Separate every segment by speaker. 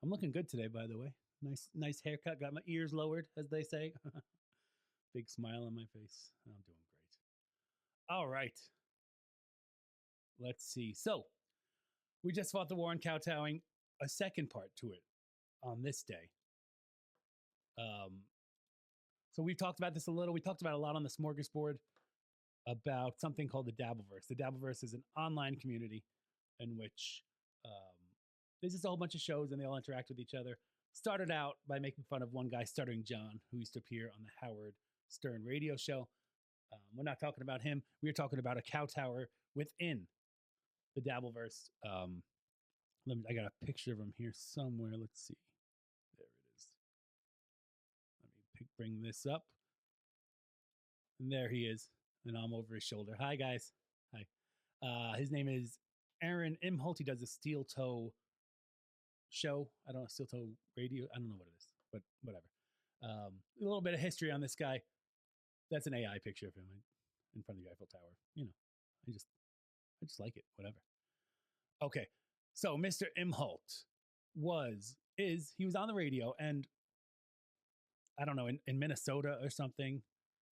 Speaker 1: I'm looking good today, by the way. Nice haircut. Got my ears lowered, as they say. Big smile on my face. I'm doing great. All right. Let's see. So, we just fought the war on kowtowing. A second part to it on this day. So we've talked about this a little. We talked about a lot on the smorgasbord about something called the Dabbleverse. The Dabbleverse is an online community in which there's just a whole bunch of shows and they all interact with each other. Started out by making fun of one guy, Stuttering John, who used to appear on the Howard Stern radio show. We're not talking about him. We're talking about a Kowtower within the Dabbleverse. I got a picture of him here somewhere. Let's see. There it is. Let me bring this up. And there he is. And I'm over his shoulder. Hi, guys. Hi. His name is Aaron Imholt. He does a Steel Toe show. I don't know, Steel Toe radio. I don't know what it is, but whatever. A little bit of history on this guy. That's an AI picture of him in front of the Eiffel Tower. You know, I just like it. Whatever. Okay. So Mr. Imholt he was on the radio, and I don't know, in Minnesota or something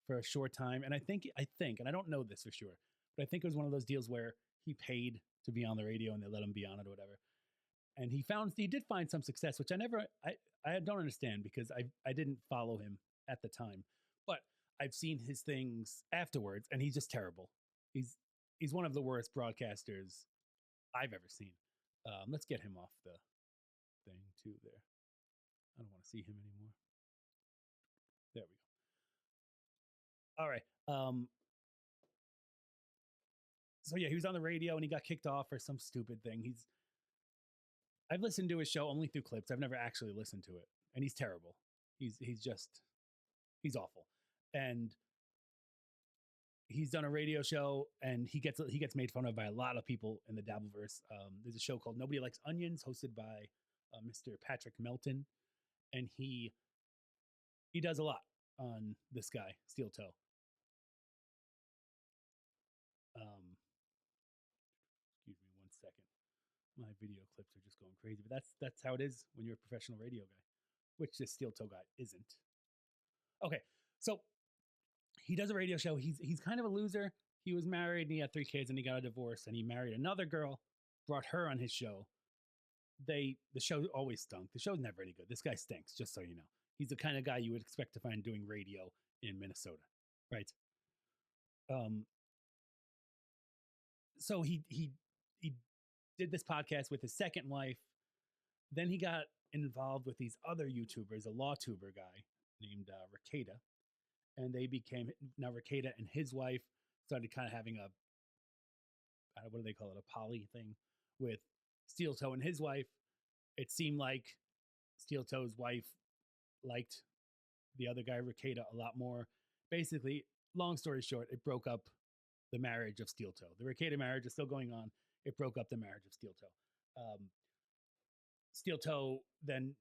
Speaker 1: for a short time. And I think, and I don't know this for sure, but I think it was one of those deals where he paid to be on the radio and they let him be on it or whatever. And he did find some success, which I don't understand because I didn't follow him at the time, but I've seen his things afterwards and he's just terrible. He's one of the worst broadcasters I've ever seen. Let's get him off the thing too there. I don't want to see him anymore. There we go. All right. So yeah, he was on the radio and he got kicked off for some stupid thing. I've listened to his show only through clips. I've never actually listened to it. And he's terrible. He's awful. And he's done a radio show and he gets made fun of by a lot of people in the Dabbleverse. There's a show called Nobody Likes Onions hosted by Mr. Patrick Melton. And he does a lot on this guy, Steel Toe. Excuse me one second. My video clips are just going crazy, but that's how it is when you're a professional radio guy, which this Steel Toe guy isn't. Okay, so he does a radio show. He's kind of a loser. He was married and he had 3 kids and he got a divorce and he married another girl, brought her on his show. The show always stunk. The show's never any good. This guy stinks, just so you know. He's the kind of guy you would expect to find doing radio in Minnesota, right? So he did this podcast with his second wife. Then he got involved with these other YouTubers, a LawTuber guy named Rekieta. And they became, now Rekieta and his wife started kind of having what do they call it? A poly thing with Steel Toe and his wife. It seemed like Steel Toe's wife liked the other guy, Rekieta, a lot more. Basically, long story short, it broke up the marriage of Steel Toe. The Rekieta marriage is still going on. It broke up the marriage of Steel Toe. Steel Toe, then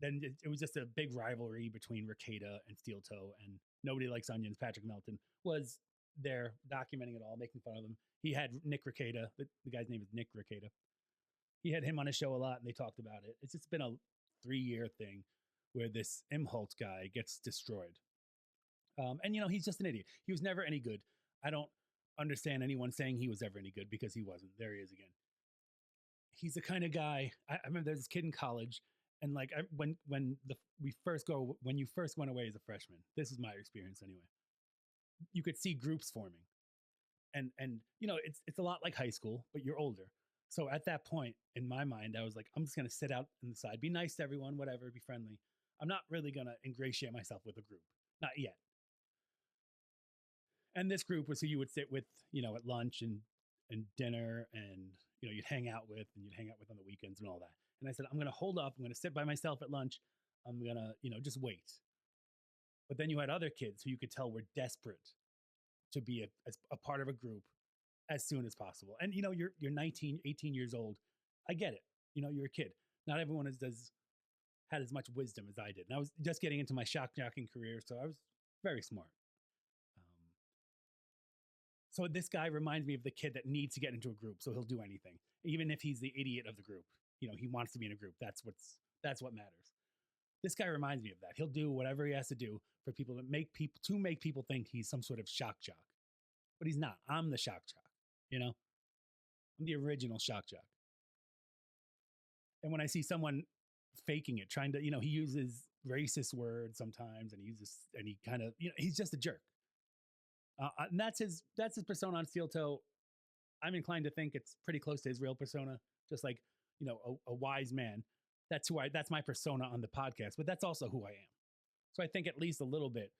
Speaker 1: it was just a big rivalry between Rekieta and Steel Toe, and Nobody Likes Onions. Patrick Melton was there documenting it all, making fun of them. He had Nick Rekieta, the guy's name is Nick Rekieta. He had him on his show a lot, and they talked about it. It's just been a 3-year thing where this Imholt guy gets destroyed. And, you know, he's just an idiot. He was never any good. I don't understand anyone saying he was ever any good because he wasn't. There he is again. He's the kind of guy, I remember there's this kid in college, and like when you first went away as a freshman, this is my experience anyway, you could see groups forming. And you know, it's a lot like high school, but you're older. So at that point, in my mind, I was like, I'm just going to sit out on the side, be nice to everyone, whatever, be friendly. I'm not really going to ingratiate myself with a group. Not yet. And this group was who you would sit with, you know, at lunch and dinner, and, you know, you'd hang out with on the weekends and all that. And I said, I'm going to hold off. I'm going to sit by myself at lunch. I'm going to, you know, just wait. But then you had other kids who you could tell were desperate to be a part of a group as soon as possible. And, you know, you're 19, 18 years old. I get it. You know, you're a kid. Not everyone had as much wisdom as I did. And I was just getting into my shock jocking career, so I was very smart. So this guy reminds me of the kid that needs to get into a group, so he'll do anything, even if he's the idiot of the group. You know, he wants to be in a group. That's That's what matters. This guy reminds me of that. He'll do whatever he has to do for people to make people think he's some sort of shock jock. But he's not. I'm the shock jock, you know? I'm the original shock jock. And when I see someone faking it, trying to, he uses racist words sometimes, and he kind of, he's just a jerk. And that's his persona on Steel Toe. I'm inclined to think it's pretty close to his real persona, just like, a wise man. That's my persona on the podcast, but that's also who I am. So I think at least a little bit,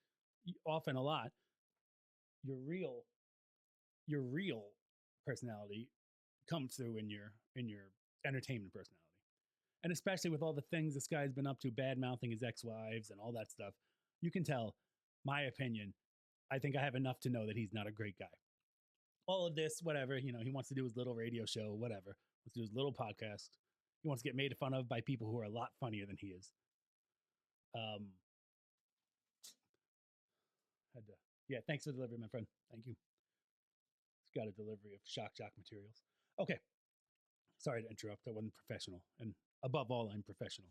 Speaker 1: often a lot, your real personality comes through in your entertainment personality. And especially with all the things this guy's been up to, bad mouthing his ex-wives and all that stuff, you can tell, my opinion, I think I have enough to know that he's not a great guy. All of this, whatever, he wants to do his little radio show, whatever. Wants to do his little podcast. He wants to get made fun of by people who are a lot funnier than he is. Yeah, thanks for the delivery, my friend. Thank you. It's got a delivery of shock jock materials. Okay. Sorry to interrupt. I wasn't professional. And above all, I'm professional.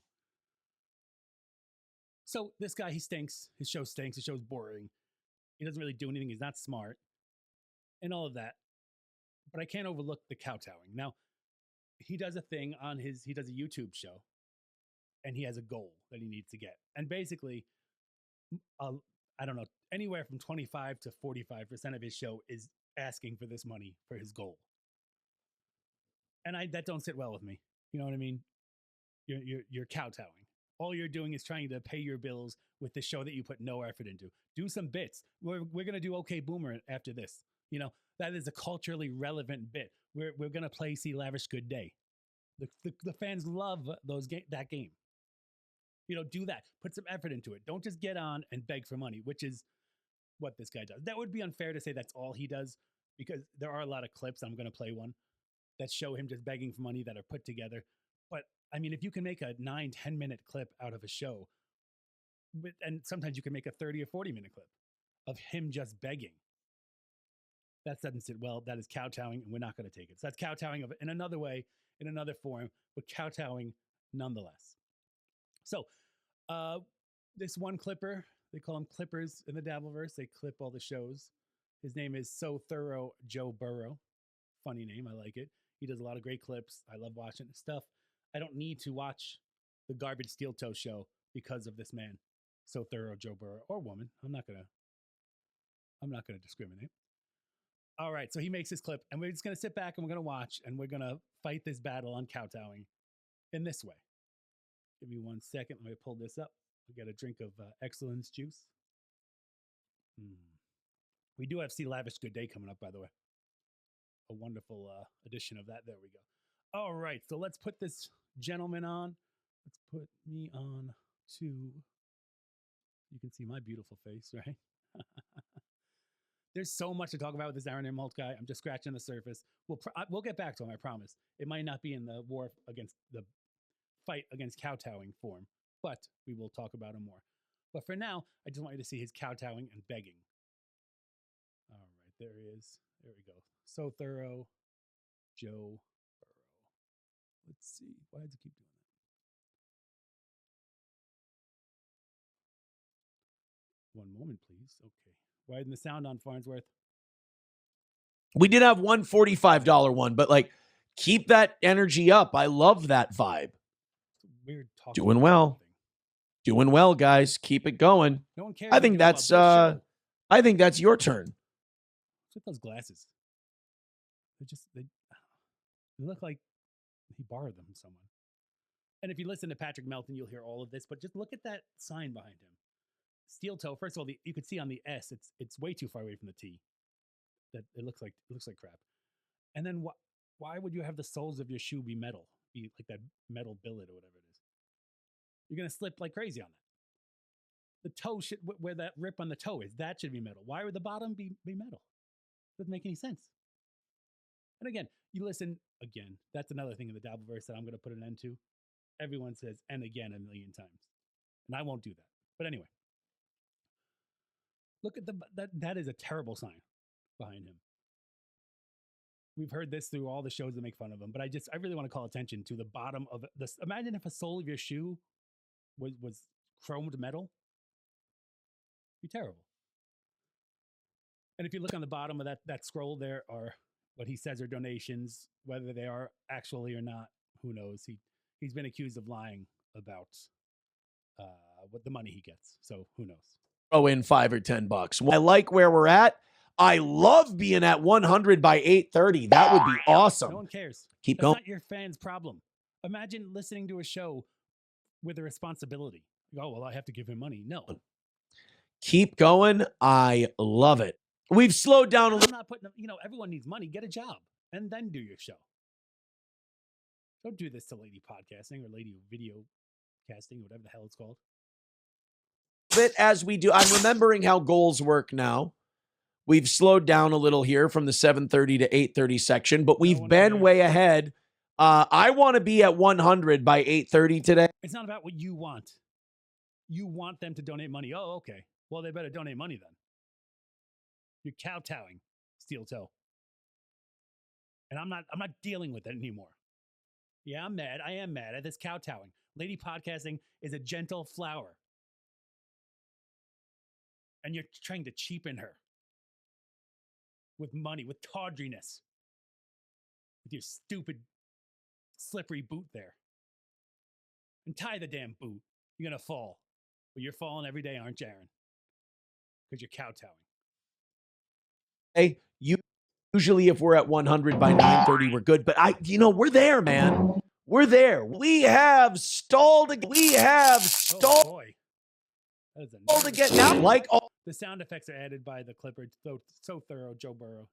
Speaker 1: So this guy, he stinks. His show stinks. His show's boring. He doesn't really do anything. He's not smart. And all of that. But I can't overlook the kowtowing. Now, he does a thing he does a YouTube show. And he has a goal that he needs to get. And basically, I don't know, anywhere from 25 to 45% of his show is asking for this money for his goal. And that don't sit well with me. You know what I mean? You're kowtowing. All you're doing is trying to pay your bills with the show that you put no effort into. Do some bits. We're going to do OK Boomer after this. That is a culturally relevant bit. We're going to play See Lavish Good Day. The fans love that game. Do that. Put some effort into it. Don't just get on and beg for money, which is what this guy does. That would be unfair to say that's all he does, because there are a lot of clips. I'm going to play one that show him just begging for money that are put together. But I mean, if you can make a 9-10 minute clip out of a show, and sometimes you can make a 30 or 40 minute clip of him just begging, that doesn't sit well. That is kowtowing, and we're not going to take it. So that's kowtowing in another way, in another form, but kowtowing nonetheless. So this one clipper, they call him clippers in the Dabbleverse. They clip all the shows. His name is So Thorough Joe Burrow. Funny name. I like it. He does a lot of great clips. I love watching his stuff. I don't need to watch the garbage Steel Toe show because of this man, So Thorough Joe Burrow, or woman. I'm not gonna discriminate. All right, so he makes this clip, and we're just gonna sit back and we're gonna watch, and we're gonna fight this battle on kowtowing in this way. Give me 1 second. Let me pull this up. We got a drink of Excellence juice. We do have See Lavish Good Day coming up, by the way. A wonderful edition of that. There we go. All right, so let's put this gentleman on. Let's put me on too. You can see my beautiful face, right? There's so much to talk about with this Aaron Imholt guy. I'm just scratching the surface. We'll get back to him, I promise. It might not be in the fight against kowtowing form, but we will talk about him more. But for now, I just want you to see his kowtowing and begging. All right, there he is. There we go. So Thorough Joe Burrow. Let's see. Why does it keep doing that? 1 moment, please. Okay. Widen the sound on, Farnsworth.
Speaker 2: We did have one $45 one, but keep that energy up. I love that vibe.
Speaker 1: Weird talking.
Speaker 2: Doing well. Doing well, guys. Keep it going.
Speaker 1: No one cares.
Speaker 2: I think that's your turn.
Speaker 1: Look at those glasses. They look like he borrowed them from someone. And if you listen to Patrick Melton, you'll hear all of this, but just look at that sign behind him. Steel Toe. First of all, you could see on the S, it's way too far away from the T. That it looks like crap. And then why would you have the soles of your shoe be metal? Be like that metal billet or whatever it is. You're gonna slip like crazy on that. The toe should, where that rip on the toe is, that should be metal. Why would the bottom be metal? Doesn't make any sense. And again, you listen again. That's another thing in the Dabbleverse that I'm going to put an end to. Everyone says "and again" 1,000,000 times, and I won't do that. But anyway, look at that is a terrible sign behind him. we've heard this through all the shows that make fun of him, but I really want to call attention to the bottom of this. Imagine if a sole of your shoe was chromed metal. It'd be terrible. And if you look on the bottom of that scroll, there are what he says are donations, whether they are actually or not, who knows? He's been accused of lying about what the money he gets. So who knows?
Speaker 2: Throw in $5 or $10. I like where we're at. I love being at 100 by 8:30. That would be awesome.
Speaker 1: No one cares.
Speaker 2: Keep
Speaker 1: That's
Speaker 2: going.
Speaker 1: not your fans' problem. Imagine listening to a show with a responsibility. Oh, well, I have to give him money. No.
Speaker 2: Keep going. I love it. We've slowed down a little.
Speaker 1: I'm not putting, everyone needs money. Get a job and then do your show. Don't do this to lady podcasting or lady video casting, whatever the hell it's called.
Speaker 2: Bit as we do. I'm remembering how goals work now. We've slowed down a little here from the 7:30 to 8:30 section, but we've been way ahead. I want to be at 100 by 8:30 today.
Speaker 1: It's not about what you want. You want them to donate money. Oh, okay. Well, they better donate money then. You're kowtowing, Steel Toe. And I'm not dealing with it anymore. Yeah, I'm mad. I am mad at this kowtowing. Lady podcasting is a gentle flower. And you're trying to cheapen her with money, with tawdriness, with your stupid, slippery boot there. And tie the damn boot. You're going to fall. But you're falling every day, aren't you, Aaron? Because you're kowtowing.
Speaker 2: Hey, usually if we're at 100 by 9:30, we're good. But we're there, man. We're there. We have stalled.
Speaker 1: Oh, boy. That is
Speaker 2: to get now. Like all.
Speaker 1: The sound effects are added by the Clipper. So thorough, Joe Burrow.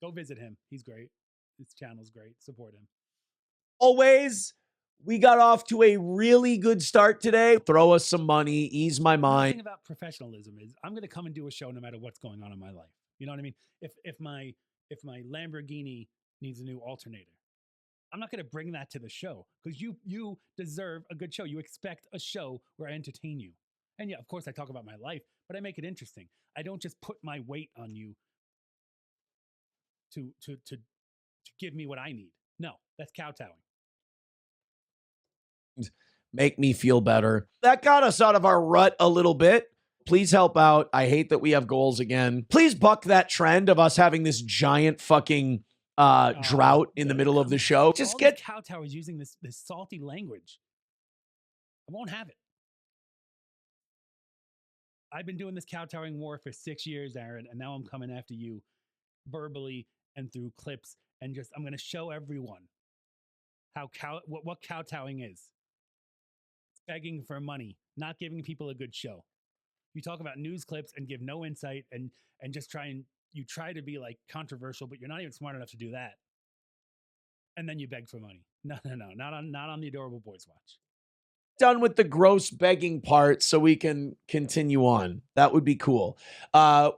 Speaker 1: Go visit him. He's great. His channel's great. Support him.
Speaker 2: Always. We got off to a really good start today. Throw us some money, ease my mind.
Speaker 1: The thing about professionalism is I'm going to come and do a show no matter what's going on in my life. You know what I mean? If my Lamborghini needs a new alternator, I'm not going to bring that to the show because you deserve a good show. You expect a show where I entertain you. And yeah, of course I talk about my life, but I make it interesting. I don't just put my weight on you to give me what I need. No, that's kowtowing.
Speaker 2: Make me feel better. That got us out of our rut a little bit. Please help out. I hate that we have goals again. Please buck that trend of us having this giant fucking drought in the middle of the show. Just get
Speaker 1: Kowtowers using this salty language. I won't have it. I've been doing this kowtowing war for 6 years, Aaron, and now I'm coming after you verbally and through clips, and I'm going to show everyone what kowtowing is. Begging for money, not giving people a good show. You talk about news clips and give no insight and just you try to be like controversial, but you're not even smart enough to do that. And then you beg for money. No, not on the Adorable Boys Watch.
Speaker 2: Done with the gross begging part so we can continue on. That would be cool.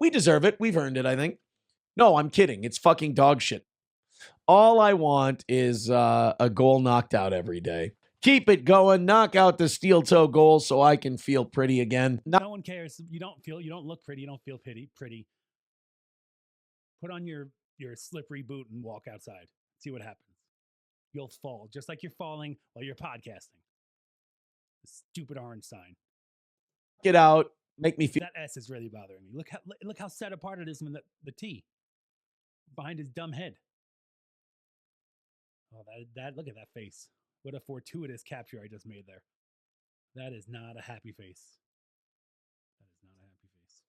Speaker 2: We deserve it. We've earned it, I think. No, I'm kidding. It's fucking dog shit. All I want is a goal knocked out every day. Keep it going. Knock out the steel toe goal so I can feel pretty again.
Speaker 1: No one cares. You don't look pretty. You don't feel pretty. Put on your slippery boot and walk outside. See what happens. You'll fall just like you're falling while you're podcasting. The stupid orange sign.
Speaker 2: Get out. Make me feel.
Speaker 1: That S is really bothering me. Look how set apart it is from the T behind his dumb head. Oh, that look at that face. What a fortuitous capture I just made there. That is not a happy face. That is not a happy face.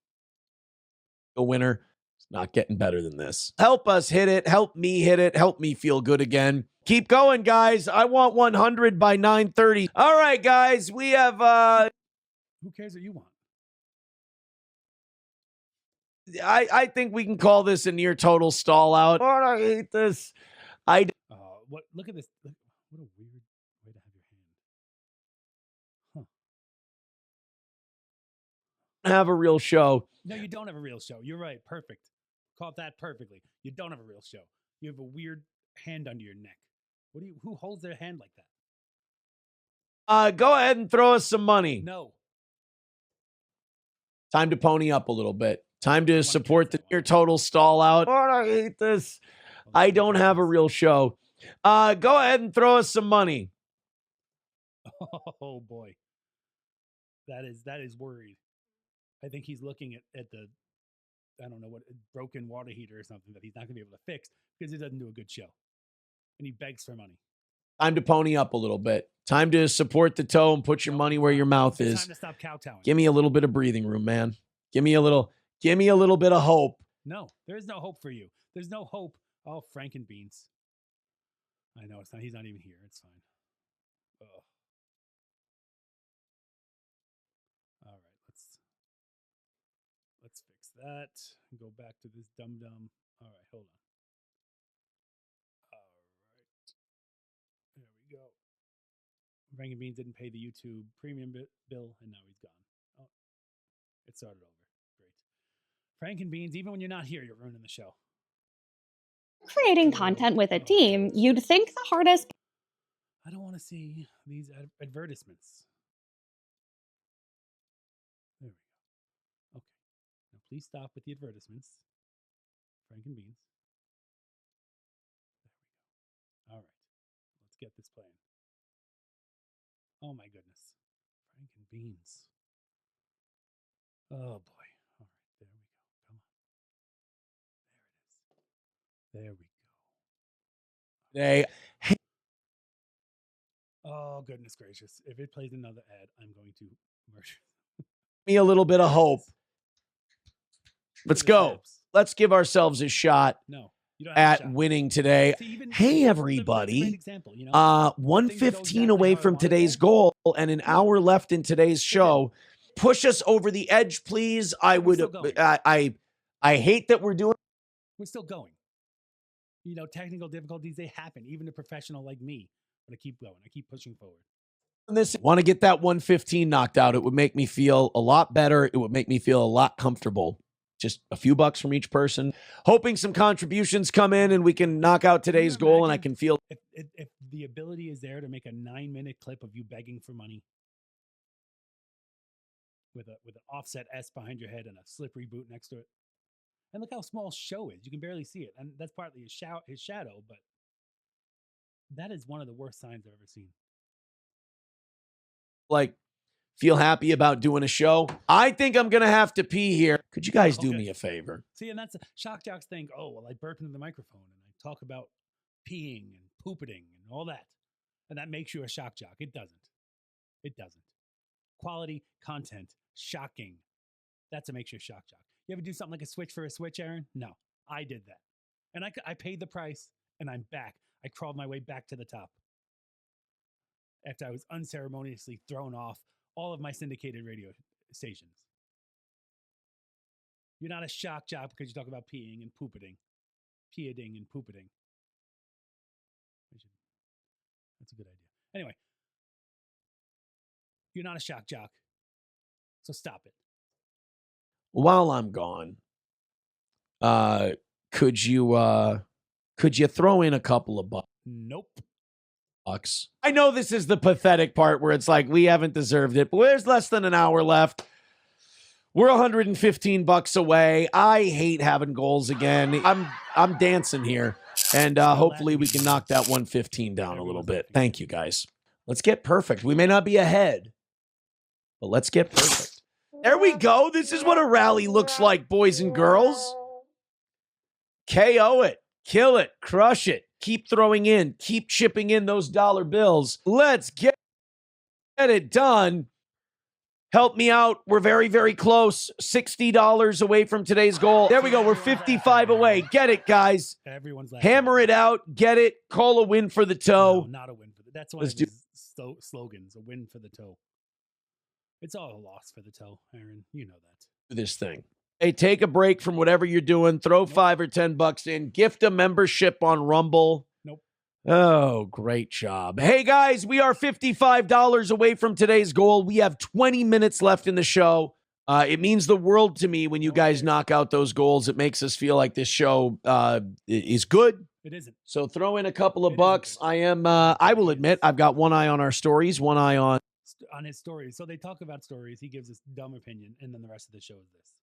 Speaker 2: A winner. It's not getting better than this. Help us hit it. Help me hit it. Help me feel good again. Keep going, guys. I want 100 by 9:30. All right, guys. We have...
Speaker 1: Who cares what you want?
Speaker 2: I think we can call this a near total stall out. Oh, I hate this.
Speaker 1: Look at this. What a weird way to have your hand. Huh.
Speaker 2: Have a real show.
Speaker 1: No, you don't have a real show. You're right. Perfect. Caught that perfectly. You don't have a real show. You have a weird hand under your neck. Who holds their hand like that?
Speaker 2: Go ahead and throw us some money.
Speaker 1: No.
Speaker 2: Time to pony up a little bit. Time to support the near total stall out. Oh, I hate this. I don't have a real show. Go ahead and throw us some money.
Speaker 1: Oh boy, that is worried. I think he's looking at the, I don't know what, broken water heater or something that he's not going to be able to fix because he doesn't do a good show, and he begs for money.
Speaker 2: Time to pony up a little bit. Time to support the toe and put your money where your mouth is.
Speaker 1: Time to stop kowtowing.
Speaker 2: Give me a little bit of breathing room, man. Give me a little bit of hope.
Speaker 1: No, there is no hope for you. There's no hope. Oh, Frank and Beans. I know it's not. He's not even here. It's fine. Ugh. All right, let's fix that. Go back to this dum dum. All right, hold on. All right, there we go. Frank and Beans didn't pay the YouTube premium bill, and now he's gone. Oh, it started over. Great. Frank and Beans, even when you're not here, you're ruining the show.
Speaker 3: Creating content with a team, you'd think the hardest.
Speaker 1: I don't want to see these advertisements. There we go. Okay. Now please stop with the advertisements. Frank and Beans. There we go. All right. Let's get this playing. Oh my goodness. Frank and Beans. Oh boy. All right. There we go. Come on. There it is. There we go. Oh, goodness gracious. If it plays another ad, I'm going to murder.
Speaker 2: Me a little bit of hope. Let's go. Let's give ourselves a shot at winning today. Hey, everybody. 1:15 away from today's goal and an hour left in today's show. Push us over the edge, please. I hate that we're doing.
Speaker 1: We're still going. Technical difficulties, they happen. Even a professional like me. But I keep going. I keep pushing forward.
Speaker 2: Want to get that 115 knocked out. It would make me feel a lot better. It would make me feel a lot comfortable. Just a few bucks from each person. Hoping some contributions come in and we can knock out today's goal and I can feel.
Speaker 1: If the ability is there to make a 9-minute clip of you begging for money with an offset S behind your head and a slippery boot next to it. And look how small show is. You can barely see it. And that's partly his shadow, but that is one of the worst signs I've ever seen.
Speaker 2: Feel happy about doing a show. I think I'm going to have to pee here. Could you guys do me a favor?
Speaker 1: See, and that's shock jocks think, oh, well, I burp into the microphone and I talk about peeing and poopeting and all that. And that makes you a shock jock. It doesn't. It doesn't. Quality content, shocking. That's what makes you a shock jock. You ever do something like a switch for a switch, Aaron? No, I did that. And I paid the price and I'm back. I crawled my way back to the top after I was unceremoniously thrown off all of my syndicated radio stations. You're not a shock jock because you talk about peeing and poopeting. Peeing and poopeting. That's a good idea. Anyway, you're not a shock jock, so stop it.
Speaker 2: While I'm gone, could you throw in a couple of bucks?
Speaker 1: Nope.
Speaker 2: I know this is the pathetic part where it's like we haven't deserved it, but there's less than an hour left. We're $115 away. I hate having goals again. I'm dancing here, and hopefully we can knock that 115 down a little bit. Thank you, guys. Let's get perfect. We may not be ahead, but let's get perfect. There we go. This is what a rally looks like, boys and girls. KO it. Kill it. Crush it. Keep throwing in. Keep chipping in those dollar bills. Let's get it done. Help me out. We're very, very close. $60 away from today's goal. There we go. We're 55 away. Get it, guys.
Speaker 1: Everyone's
Speaker 2: hammer it out. Get it. Call a win for the toe.
Speaker 1: No, not a win for the. That's one of his slogans. A win for the toe. It's all a loss for the toe, Aaron. You know that.
Speaker 2: This thing. Hey, take a break from whatever you're doing. Throw $5 or $10 in. Gift a membership on Rumble.
Speaker 1: Nope.
Speaker 2: Oh, great job. Hey, guys, we are $55 away from today's goal. We have 20 minutes left in the show. It means the world to me when you guys knock out those goals. It makes us feel like this show is good.
Speaker 1: It isn't.
Speaker 2: So throw in a couple of bucks. I will admit, I've got one eye on our stories, one eye on
Speaker 1: his stories. So they talk about stories. He gives this dumb opinion, and then the rest of the show is this.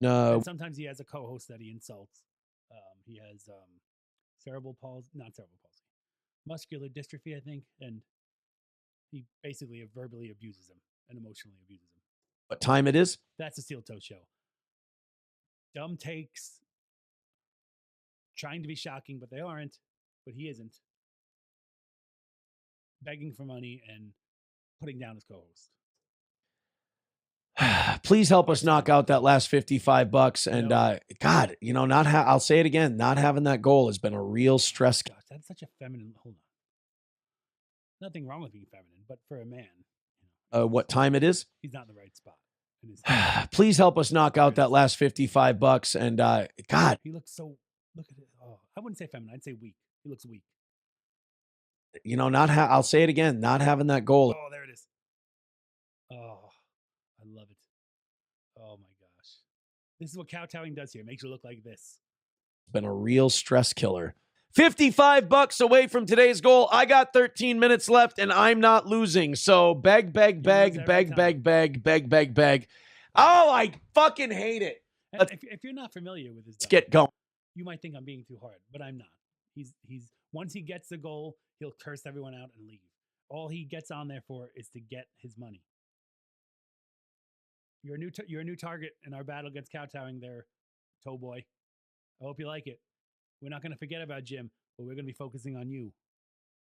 Speaker 2: No.
Speaker 1: And sometimes he has a co-host that he insults. He has cerebral palsy, not cerebral palsy, muscular dystrophy, I think, and he basically verbally abuses him and emotionally abuses him.
Speaker 2: What time it is?
Speaker 1: That's the Steel Toe Show. Dumb takes, trying to be shocking, but they aren't. But he isn't. Begging for money and putting down his co-host.
Speaker 2: Please help us knock out that last $55. And God, not I'll say it again. Not having that goal has been a real stress.
Speaker 1: Gosh, that's such a feminine. Hold on. Nothing wrong with being feminine, but for a man,
Speaker 2: What time it is?
Speaker 1: he's not in the right spot.
Speaker 2: Please help us knock out that last $55. And God,
Speaker 1: he looks so. Look at it. Oh, I wouldn't say feminine. I'd say weak. He looks weak.
Speaker 2: I'll say it again. Not having that goal.
Speaker 1: Oh, there it is. Oh, I love it. Oh my gosh. This is what kowtowing does here. It makes you look like this.
Speaker 2: It's been a real stress killer. $55 away from today's goal. I got 13 minutes left and I'm not losing. So beg. Oh, I fucking hate it.
Speaker 1: If you're not familiar with this,
Speaker 2: let's get going.
Speaker 1: You might think I'm being too hard, but I'm not. He's once he gets the goal, he'll curse everyone out and leave. All he gets on there for is to get his money. You're a new target in our battle against kowtowing there, Toe Boy. I hope you like it. We're not going to forget about Jim, but we're going to be focusing on you.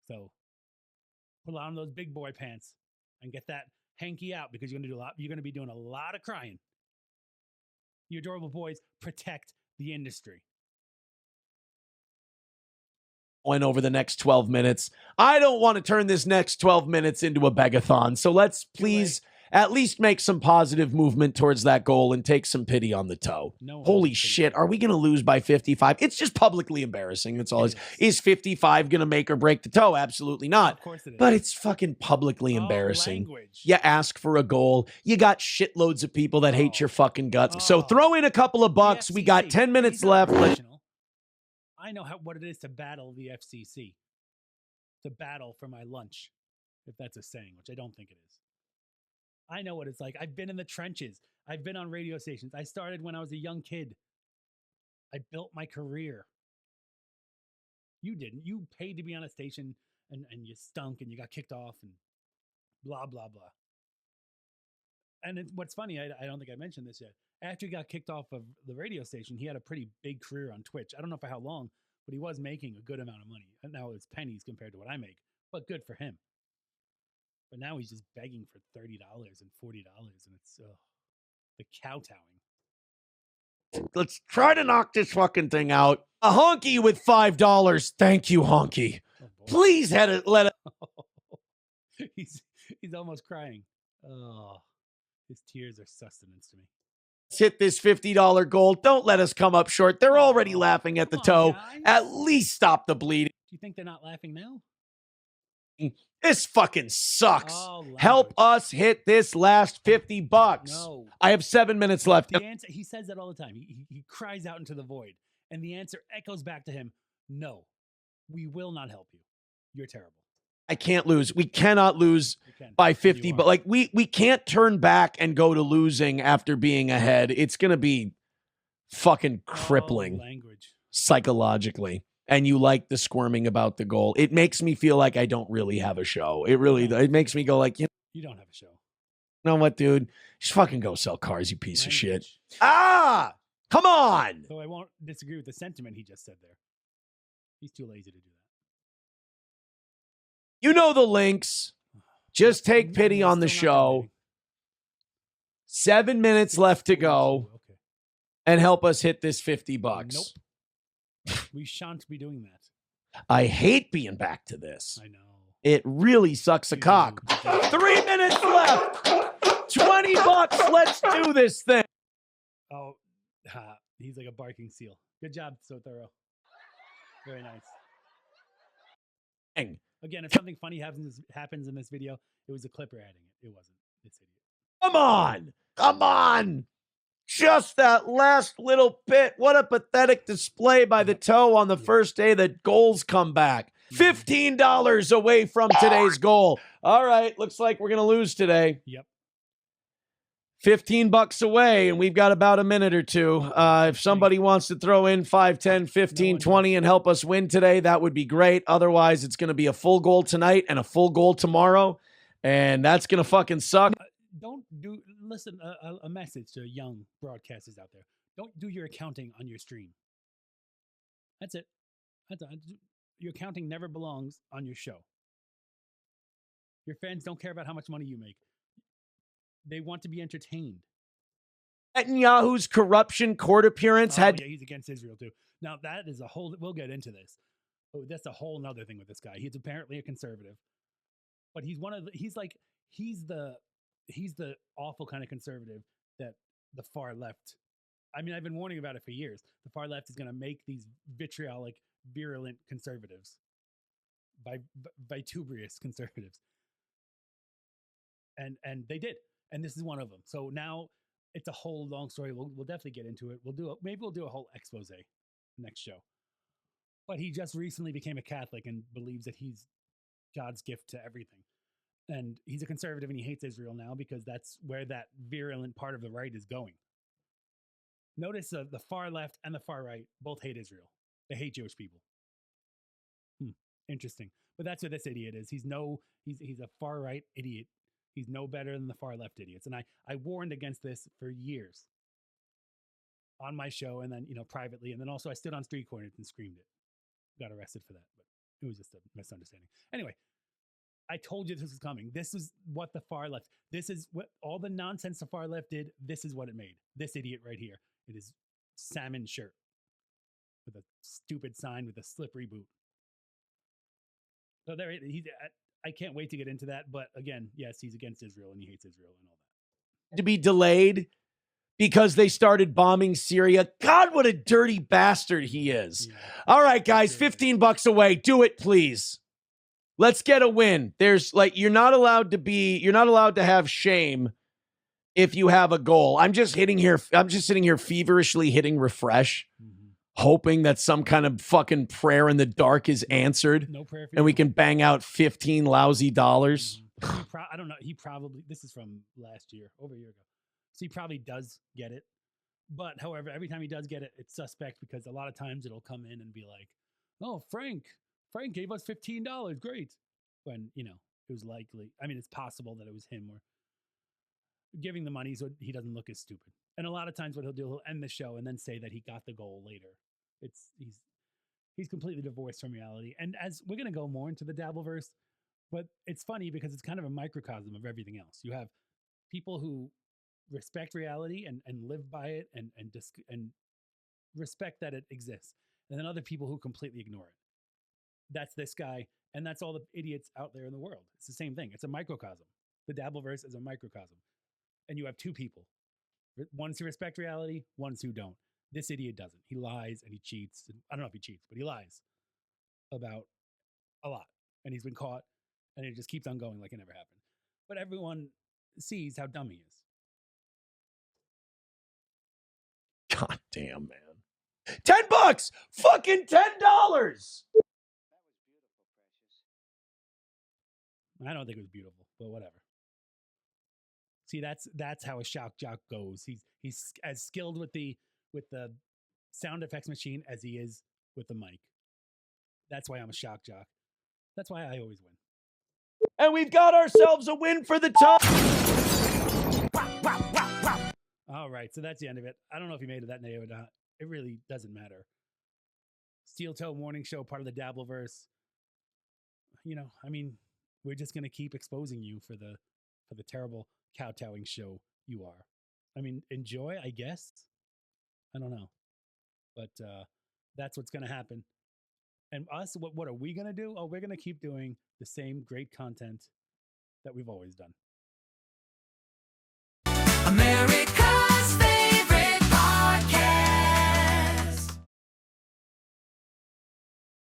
Speaker 1: So put on those big boy pants and get that hanky out because you're going to do a lot. You're going to be doing a lot of crying. You adorable boys, protect the industry.
Speaker 2: Over the next 12 minutes. I don't want to turn this next 12 minutes into a begathon. So let's please at least make some positive movement towards that goal and take some pity on the toe.
Speaker 1: No,
Speaker 2: holy shit. Are we going to lose by 55? It's just publicly embarrassing. That's all. Is 55 going to make or break the toe? Absolutely not.
Speaker 1: Of course it is.
Speaker 2: But it's fucking publicly embarrassing.
Speaker 1: Language.
Speaker 2: You ask for a goal. You got shitloads of people that hate your fucking guts. So throw in a couple of bucks. We got 10 minutes left.
Speaker 1: I know what it is to battle the FCC, to battle for my lunch, if that's a saying, which I don't think it is. I know what it's like. I've been in the trenches. I've been on radio stations. I started when I was a young kid. I built my career. You didn't. You paid to be on a station and you stunk and you got kicked off and blah, blah, blah. And what's funny, I don't think I mentioned this yet. After he got kicked off of the radio station, he had a pretty big career on Twitch. I don't know for how long, but he was making a good amount of money. And now it's pennies compared to what I make, but good for him. But now he's just begging for $30 and $40, and it's the kowtowing.
Speaker 2: Let's try to knock this fucking thing out. A honky with $5. Thank you, honky. Oh, please let it.
Speaker 1: He's almost crying. Oh, his tears are sustenance to me.
Speaker 2: Let's hit this $50 goal. Don't let us come up short. They're already laughing at the toe.
Speaker 1: Guys.
Speaker 2: At least stop the bleeding.
Speaker 1: Do you think they're not laughing now?
Speaker 2: This fucking sucks. Help us hit this last $50.
Speaker 1: No.
Speaker 2: I have 7 minutes left.
Speaker 1: The answer, he says that all the time. He cries out into the void. And the answer echoes back to him. No, we will not help you. You're terrible.
Speaker 2: I can't lose. We cannot lose by 50, but like we can't turn back and go to losing after being ahead. It's going to be fucking crippling
Speaker 1: language
Speaker 2: psychologically. And you like the squirming about the goal. It makes me feel like I don't really have a show. It makes me go like,
Speaker 1: you don't have a show.
Speaker 2: You know what, dude? Just fucking go sell cars, you piece of shit. Come on.
Speaker 1: So I won't disagree with the sentiment he just said there. He's too lazy to do that.
Speaker 2: You know the links. Just take pity on the show. 7 minutes left to go.
Speaker 1: Okay.
Speaker 2: And help us hit this $50.
Speaker 1: Nope. We shan't be doing that.
Speaker 2: I hate being back to this.
Speaker 1: I know.
Speaker 2: It really sucks a cock. 3 minutes left. $20. Let's do this thing.
Speaker 1: Oh, he's like a barking seal. Good job, so thorough. Very nice.
Speaker 2: Dang.
Speaker 1: Again, if something funny happens in this video, it was a clipper adding it. It wasn't. This idiot.
Speaker 2: Come on. Just that last little bit. What a pathetic display by the toe on the first day that goals come back. $15 away from today's goal. All right. Looks like we're going to lose today.
Speaker 1: Yep.
Speaker 2: $15 away, and we've got about a minute or two. If somebody wants to throw in 5, 10, 15, 20 and help us win today, that would be great. Otherwise, it's going to be a full goal tonight and a full goal tomorrow, and that's going to fucking suck.
Speaker 1: Listen, a message to young broadcasters out there. Don't do your accounting on your stream. That's it. Your accounting never belongs on your show. Your fans don't care about how much money you make. They want to be entertained.
Speaker 2: Netanyahu's corruption court appearance
Speaker 1: yeah, he's against Israel too. Now that is we'll get into this. Oh, that's a whole nother thing with this guy. He's apparently a conservative, but he's the awful kind of conservative that the far left. I mean, I've been warning about it for years. The far left is going to make these vitriolic, virulent conservatives, vituperous conservatives, and they did. And this is one of them. So now it's a whole long story. We'll definitely get into it. Maybe we'll do a whole expose next show. But he just recently became a Catholic and believes that he's God's gift to everything. And he's a conservative and he hates Israel now because that's where that virulent part of the right is going. Notice the far left and the far right both hate Israel. They hate Jewish people. Interesting. But that's what this idiot is. He's a far right idiot. He's no better than the far left idiots. And I warned against this for years on my show and then, privately. And then also I stood on street corners and screamed it. Got arrested for that, but it was just a misunderstanding. Anyway, I told you this was coming. This is what the far left, this is what all the nonsense the far left did. This is what it made. This idiot right here. It is salmon shirt with a stupid sign with a slippery boot. So there, I can't wait to get into that. But again, yes, he's against Israel and he hates Israel and all that.
Speaker 2: To be delayed because they started bombing Syria. God, what a dirty bastard he is. Yeah. All right, guys, $15 away. Do it, please. Let's get a win. There's you're not allowed to have shame if you have a goal. I'm just sitting here feverishly hitting refresh. Hoping that some kind of fucking prayer in the dark is answered.
Speaker 1: No prayer for
Speaker 2: and we can bang out 15 lousy dollars.
Speaker 1: I don't know. This is from last year, over a year ago. So he probably does get it. But however, every time he does get it, it's suspect because a lot of times it'll come in and be like, oh, Frank gave us $15. Great. When, it was likely. I mean, it's possible that it was him or giving the money so he doesn't look as stupid. And a lot of times what he'll do, he'll end the show and then say that he got the goal later. He's completely divorced from reality. And as we're going to go more into the Dabbleverse, but it's funny because it's kind of a microcosm of everything else. You have people who respect reality and live by it and respect that it exists. And then other people who completely ignore it. That's this guy. And that's all the idiots out there in the world. It's the same thing. It's a microcosm. The Dabbleverse is a microcosm. And you have two people. Ones who respect reality, ones who don't. This idiot doesn't. He lies and he cheats. I don't know if he cheats, but he lies about a lot. And he's been caught and it just keeps on going like it never happened. But everyone sees how dumb he is.
Speaker 2: God damn, man. $10! Fucking $10!
Speaker 1: I don't think it was beautiful, but whatever. See, that's how a shock jock goes. He's as skilled with the sound effects machine as he is with the mic. That's why I'm a shock jock. That's why I always win.
Speaker 2: And we've got ourselves a win for the top.
Speaker 1: All right, so that's the end of it. I don't know if you made it that native or not. It really doesn't matter. Steel Toe Morning Show, part of the Dabbleverse. I mean, we're just gonna keep exposing you for the terrible kowtowing show you are. I mean, enjoy, I guess. I don't know. But that's what's going to happen. And us, what are we going to do? Oh, we're going to keep doing the same great content that we've always done.